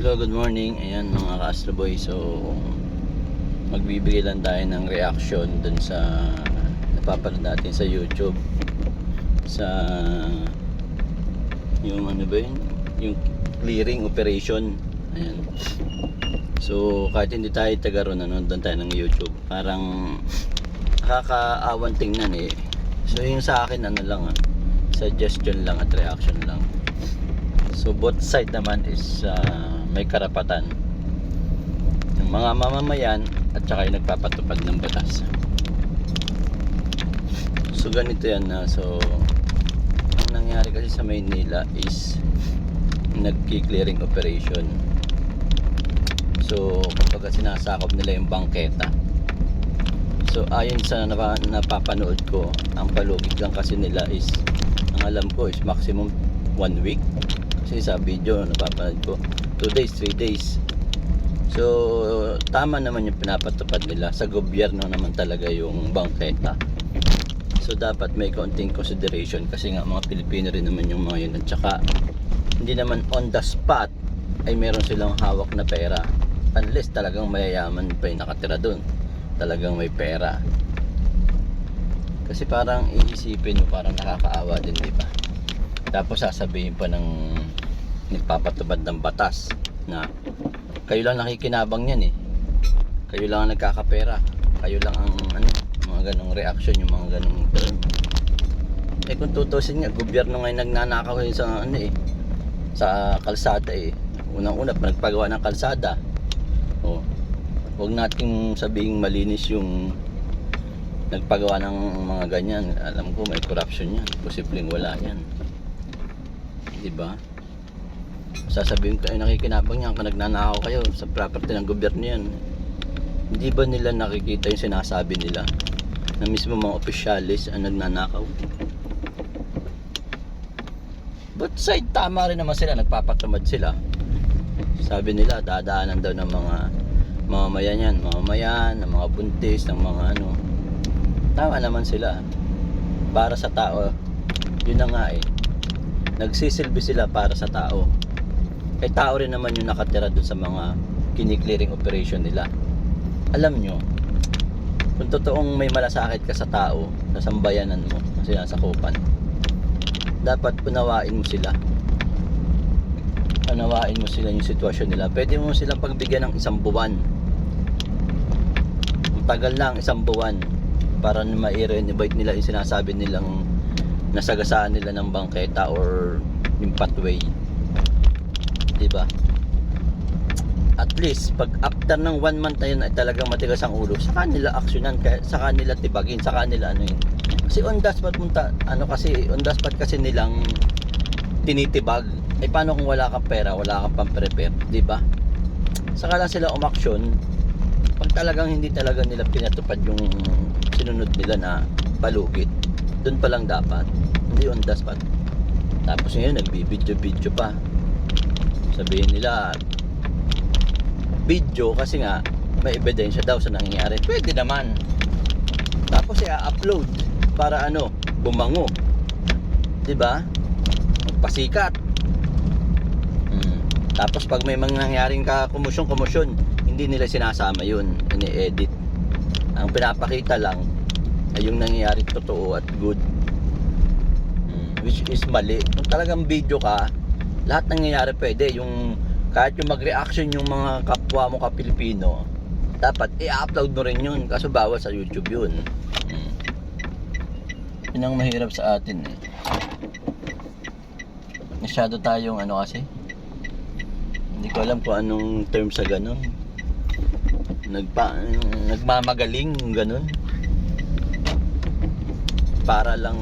Hello, good morning. Ayan mga ka-Astro Boy. So, magbibigay lang tayo ng reaction dun sa napapanood natin sa YouTube. Sa yung ano ba yun? Yung clearing operation. Ayan. So, kahit hindi tayo taga ron, nanonood tayo ng YouTube. Parang nakakaawan tingnan eh. So, yung sa akin ano lang suggestion lang at reaction lang. So both side naman is may karapatan ng mga mamamayan at saka yung nagpapatupad ng batas. So ganito yan so ang nangyari kasi sa Maynila is nagki-clearing operation. So kapag sinasakop nila yung bangketa, so ayon sa napapanood ko, ang palugit lang kasi nila is, ang alam ko is maximum 1 week. Kasi sa video napapanood ko 2 days, 3 days. So tama naman yung pinapatupad nila. Sa gobyerno naman talaga yung bangketa. So dapat may kaunting consideration kasi nga mga Pilipino rin naman yung mga yun. At saka hindi naman on the spot ay meron silang hawak na pera, unless talagang mayayaman pa yung nakatira dun, talagang may pera. Kasi parang iisipin mo, parang nakakaawa din, di ba? Tapos sasabihin pa ng nagpapatupad ng batas na kayo lang nakikinabang yan eh, kayo lang ang nagkakapera, kayo lang ang mga ganong reaction, yung mga ganong term. Eh kung tutusin nga, gobyerno ngayon nagnanakaw sa sa kalsada eh. Unang-una pa nagpagawa ng kalsada. Huwag nating sabihing malinis yung nagpagawa ng mga ganyan. Alam ko may corruption yan, posibleng wala yan, diba? Sasabihin ko ay nakikinabang yan, kung nagnanakaw kayo sa property ng gobyerno yan. Hindi ba nila nakikita yung sinasabi nila na mismo mga opisyalis ang nagnanakaw? But side, tama rin naman sila, nagpapatumad sila. Sabi nila dadaanan daw ng mga mamamayan yan, ng mga buntis, ng mga tama naman sila para sa tao. Yun na nga eh, nagsisilbi sila para sa tao. Eh tao rin naman yung nakatira doon sa mga kini-clearing operation nila. Alam nyo, kung totoong may malasakit ka sa tao, sa sambayanan mo, kasi nasa kupan, dapat unawain mo sila. Unawain mo sila yung sitwasyon nila. Pwede mo silang pagbigyan ng 1 buwan. Tagal lang, 1 buwan, para ma-renovate nila yung sinasabi nilang nasagasaan nila ng bangketa or yung pathway, diba? At least pag after ng 1 month na yun ay talagang matigas ang ulo, saka nila aksyonan, saka nila tibagin, saka nila yun. Kasi on the spot on the spot kasi nilang tinitibag. Eh paano kung wala kang pera, wala kang pang-prepare, diba? Saka lang sila umaksyon pag talagang hindi talaga nila pinatupad yung sinunod nila na palugit. Doon pa lang dapat, hindi on the spot. Tapos ngayon nagbibidyo pa, sabihin nila video kasi nga may ebidensya daw sa nangyayari. Pwede naman. Tapos i-upload para bumango, diba? Magpasikat. Tapos pag may mga nangyaring kumusyon, hindi nila sinasama yun, ini-edit. Ang pinapakita lang ay yung nangyayari totoo at good, which is mali. Kung talagang video ka, lahat nangyayari pwede. Yung kahit yung mag-reaction yung mga kapwa mo ka-Pilipino, dapat i-upload mo rin yun, kaso bawal sa YouTube yun. Yun ang mahirap sa atin eh. Masyado tayong kasi, hindi ko alam kung anong term sa ganun, nagmamagaling ganun para lang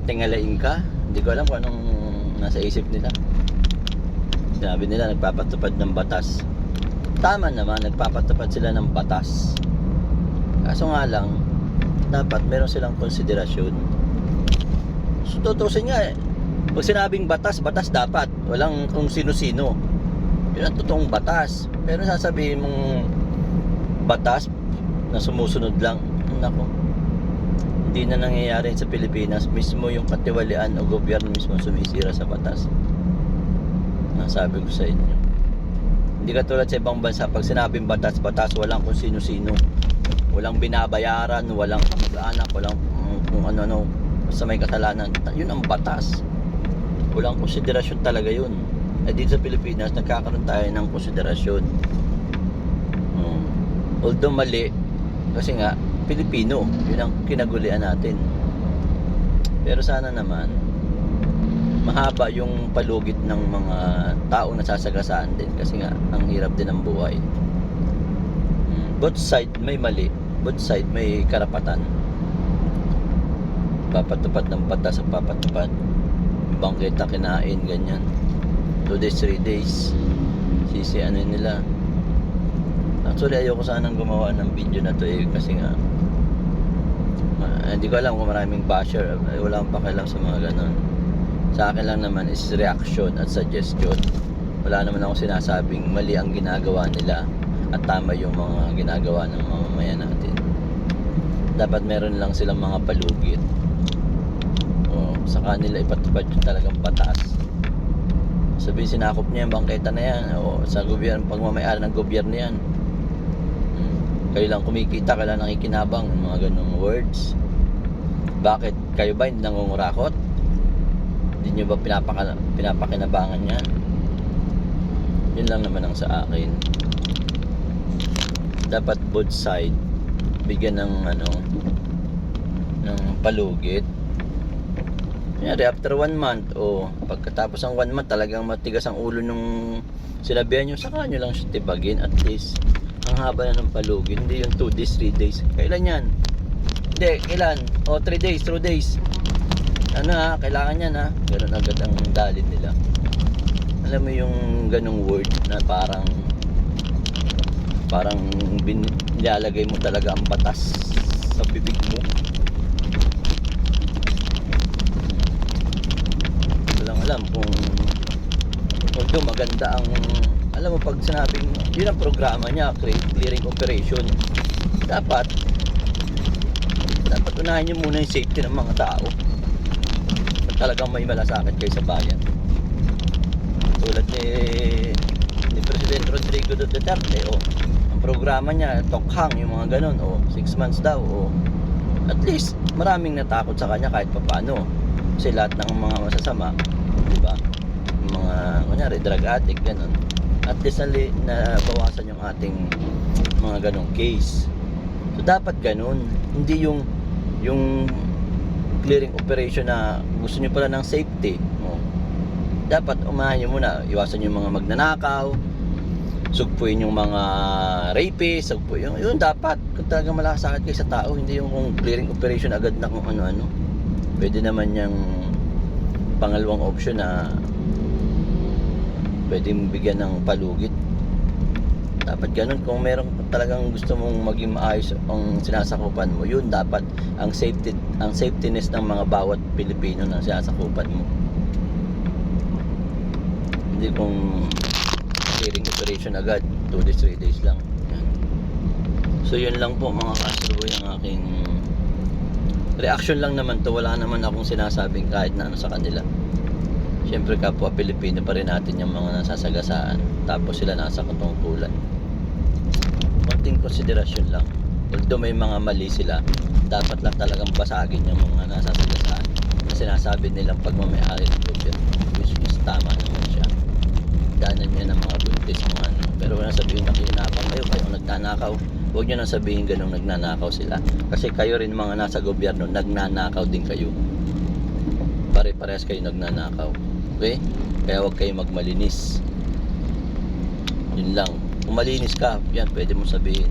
tingalain ka. Hindi ko alam kung anong nasa isip nila. Sabi nila nagpapatupad ng batas. Tama naman, nagpapatupad sila ng batas. Kaso nga lang, dapat meron silang konsiderasyon. So tutusin nga pag sinabing batas, batas dapat. Walang kung sino-sino. Yun ang totoong batas. Pero sasabihin mong batas na sumusunod lang, nako, hindi na nangyayari sa Pilipinas. Mismo yung katiwalian o gobyerno mismo sumisira sa batas. sabi ko sa inyo. Hindi katulad sa ibang bansa, pag sinabing batas-batas, walang kung sino-sino. Walang binabayaran, walang kamag-anak, walang kung ano-ano. Basta may kasalanan. Yun ang batas. Walang konsiderasyon talaga yun. Dito sa Pilipinas, nagkakaroon tayo ng konsiderasyon. Although mali, kasi nga, Pilipino, yun ang kinagulian natin. Pero sana naman, mahaba yung palugit ng mga taong nasasagasaan din. Kasi nga, ang hirap din ng buhay. Both side may mali. Both side may karapatan. Papatupad ng batas sa papatupad. Bangketa kinain, ganyan. 2 days, 3 days. Sisi ano nila. Actually, ayoko sanang gumawa ng video na to kasi nga hindi ko alam kung maraming basher. Wala akong pakialam sa mga ganon. Sa akin lang naman is reaction at suggestion. Wala naman ako sinasabing mali ang ginagawa nila at tama yung mga ginagawa ng mamamayan natin. Dapat meron lang silang mga palugit. Sa kanila ipatupad yung talagang batas. Sabihin sinakop niya yung bangketa na yan, o sa gobyerno, pagmamayari ng gobyerno yan. Kayo lang kumikita, kayo lang nakikinabang, mga ganung words. Bakit? Kayo ba hindi nangungurakot? Hindi nyo ba pinapakinabangan yan? Yun lang naman ang sa akin. Dapat both side bigyan ng ng palugit. Kunyari, after 1 month o pagkatapos ng 1 month talagang matigas ang ulo nung sinabihan nyo, saka nyo lang siya tibagin. At least ang haba na ng palugit, hindi yung 2 days, 3 days. Kailan yan? Hindi, kailan? 3 days, 2 days. Kailangan yan ganun agad ang dalit nila. Alam mo yung ganung word na parang nilalagay mo talaga ang batas sa bibig mo. Alam kung although maganda ang alam mo pag sinabing yun ang programa niya, clearing operation, dapat unahin nyo muna yung safety ng mga tao at talagang may malasakit kayo sa bayan. Tulad ni President Rodrigo Duterte, ang programa niya tokhang yung mga ganun, 6 months daw, at least maraming natakot sa kanya kahit papaano kasi lahat ng mga masasama, diba? Mga kunyari drug addict, ganun, at least na bawasan yung ating mga ganong case. So dapat ganun, hindi yung clearing operation na gusto nyo pala ng safety. Dapat umahin nyo muna, iwasan yung mga magnanakaw, sugpuin yung mga rapist, sugpuin yun dapat kung talagang malasakit kayo sa tao, hindi yung kung clearing operation agad na kung ano-ano. Pwede naman yung pangalawang option na pwede mong bigyan ng palugit. Dapat ganun. Kung meron talagang gusto mong maging maayos ang sinasakupan mo, yun dapat ang safetyness ng mga bawat Pilipino na sinasakupan mo. Hindi kung clearing operation agad 2 days, 3 days lang. Yan. So yun lang po mga kastroy ang aking reaction lang naman to. Wala naman akong sinasabing kahit na ano sa kanila. Siyempre kapwa Pilipino pa rin natin yung mga nasasagasaan, tapos sila nasa katungkulan. Konting konsiderasyon lang. Although may mga mali sila, dapat lang talagang basagin yung mga nasasagasaan na sinasabi nilang pagmamayari ng gobyerno, which is tama naman siya. Danan niya ng mga buntis, mga ano. Pero wala sabihin na kinakang kayo nagnanakaw. Huwag nyo nang sabihin ganun nagnanakaw sila. Kasi kayo rin mga nasa gobyerno, nagnanakaw din kayo. Pare-parehas kayo nagnanakaw. Okay? Kaya huwag kayo magmalinis. Yun lang. Kung malinis ka, yan, pwede mo sabihin.